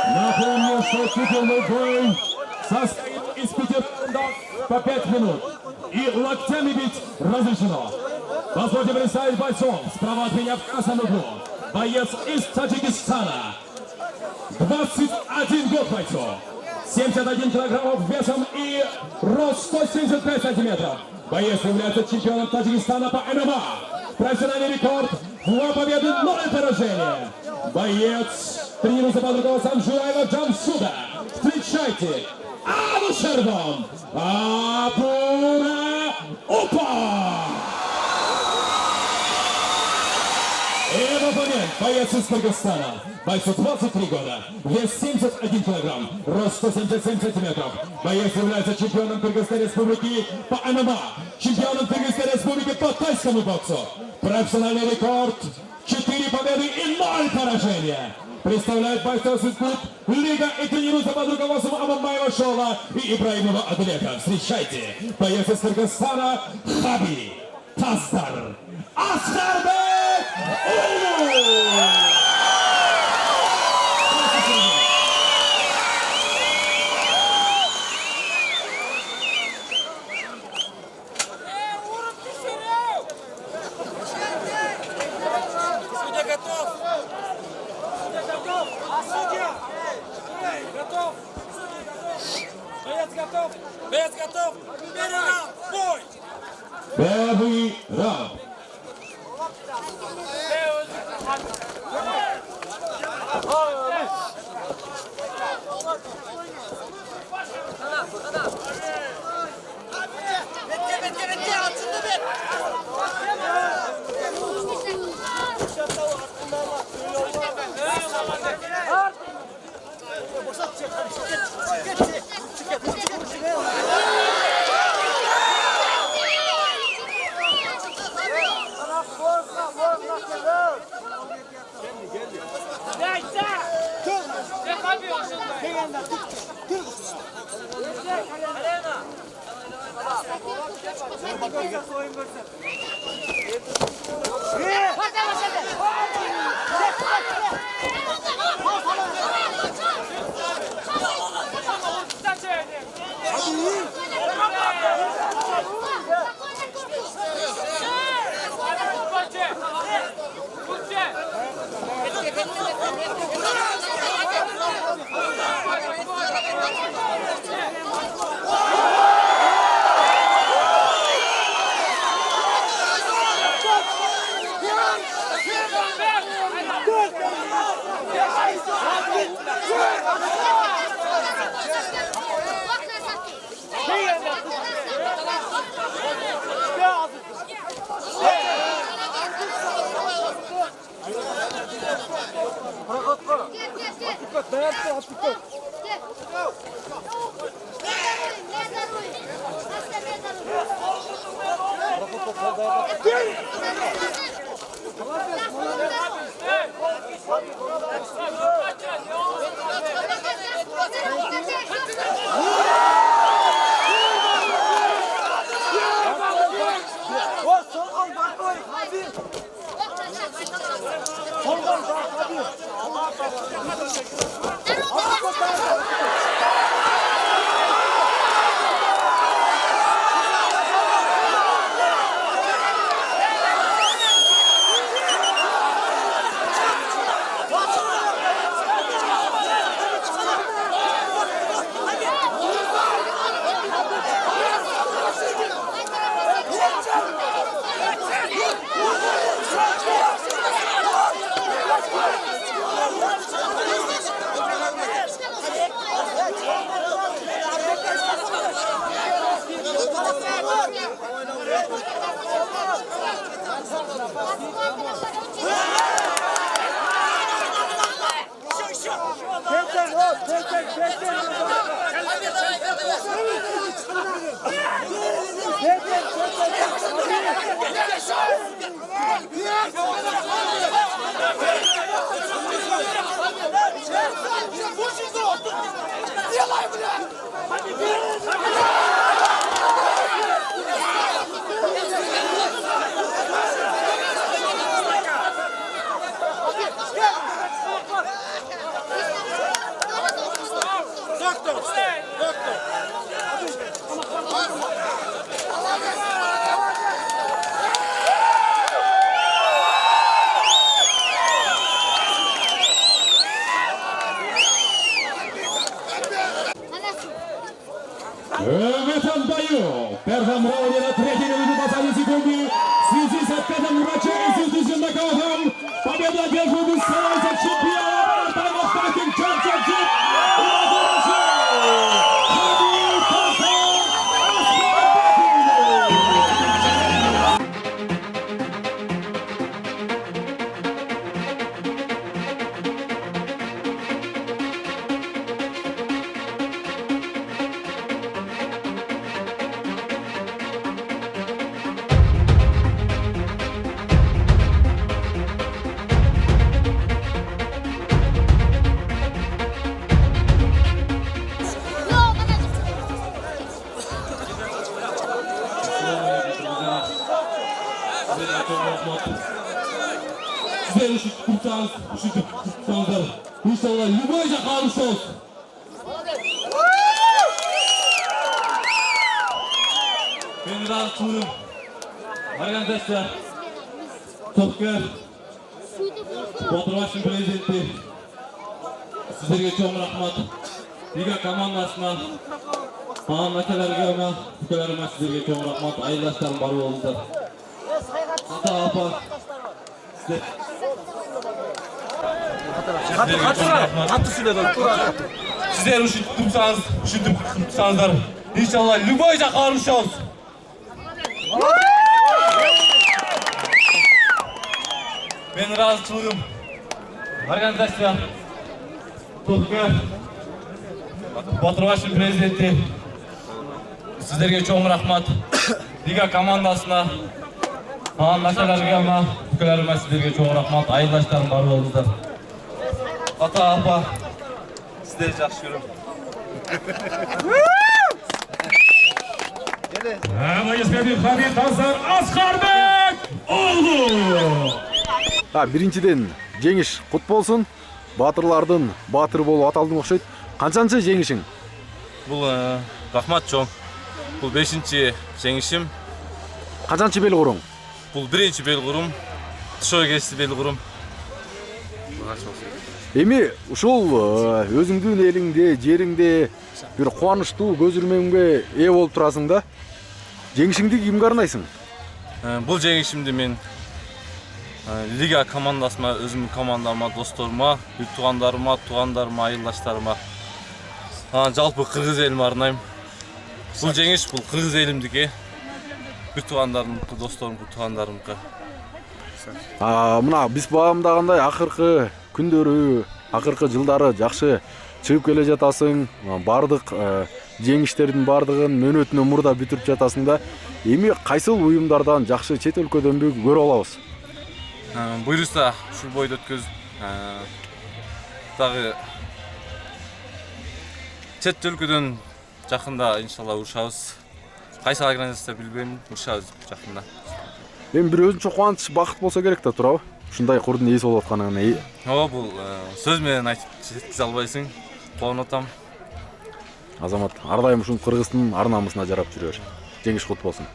Напомню, что титульный бой состоит из 5 раундов по 5 минут. И локтями бить разрешено. Позвольте представить бойцов. Справа от меня в красном углу. Боец из Таджикистана. 21 год бойцу. 71 килограммов весом и рост 175 сантиметров. Боец является чемпионом Таджикистана по ММА. Профессиональный рекорд 2 победы, 0 поражения. Боец тренируется под руководством Жураева Джамшуда. Встречайте, Алушербом Абура Упа! И в этот момент боец из Кыргызстана. Бойцу 23 года, вес 71 килограмм, рост 177 сантиметров. Боец является чемпионом Кыргызской республики по ММА, чемпионом Кыргызской республики по тайскому боксу. Профессиональный рекорд 4 победы и 0 поражения. Представляет бойцовский клуб Лига и тренируется под руководством Амамбаева Шола и Ибраимова Адлека. Встречайте, боец из Кыргызстана Хаби Таздар Аскарбек Улу! Боец готов! Первый раунд! Бой! Первый раунд. Делай, блядь! В этом бою в первом раунде на третьей минуте 20 секунды в связи с отказом врача и институционным нокаутом победа одерживает становится чемпионом Time Fighting Championship Sizler üşütüp tutsanızlar. İnşallah yuvarca kalmış olsun. Beni rahat tuturum. Arkadaşlar, Topkar, Baturbaş'ın prezidenti, sizlerge çok rahmat. Liga komandasına, Ahmetler'e ülkelerime sizlerge çok rahmat. Ayırlaşlarım barı oldular. Ata apa, sizler üşütüp tutsanızlar. İnşallah yuvarca kalmış olsun. Ben razılığım. Arkadaşlar, Topkar, Baturbaş'ın prezidenti, sizlerge çok rahmat. Liga komandasına, Ahmetler'e ülkelerime sizlerge çok rahmat. Ayırlaşlarım barı oldular. Ata apa, sizleri жақсы көрем. Хамит Азар Асқарбек оğlu. Биринчиден жеңиш кут болсун. Батырлардын батыры болуп аталдың окшойт. Канчанчы жеңишиң? Бул рахмат чоң. Бул 5-чи жеңишим. Канчанчы бел куруң? Бул 1-чи бел курум. Тышой кести бел курум. Эми ушул өзүңдүн элиңде, жериңде бир кубанычтуу көз ирмегиңге ээ болуп турасың да. Жеңишиңди кимге арнайсың? Бул жеңишимди мен Лига командасына, өзүмдүн командама, досторума, бир туугандарыма, айылдаштарыма, жалпы кыргыз элиме арнайм. Бул жеңиш бул кыргыз элимдики. Бир туугандарымдыкы, досторумдукы, туугандарымдыкы. Мына биз багамдагандай акыркы күндөрү, акыркы жылдары жакшы чыгып келе жатасың. Бардык жеңиштердин бардыгын мөөнөтүнөн мурда бүтүрүп жатасың да. Эми кайсыл уюмдардан жакшы чет өлкөдөнбү көрө алабыз? Буйруса ушул бойдо өткөз. Дагы чет өлкөдөн жакында иншалла урушабыз. Кайсы организация билбейм, урушабыз жакында. Эми бир өзүнчө кубанч, бакыт болсо керек да, туурабы? Ушундай курдун ээси болуп атканына. Ооба, бул сөз менен айтып жеткизе албайсың. Кубанып атам. Азамат, ар дайым ушул кыргыздын ар намысына жарап жүрө бер. Жеңиш кут болсун.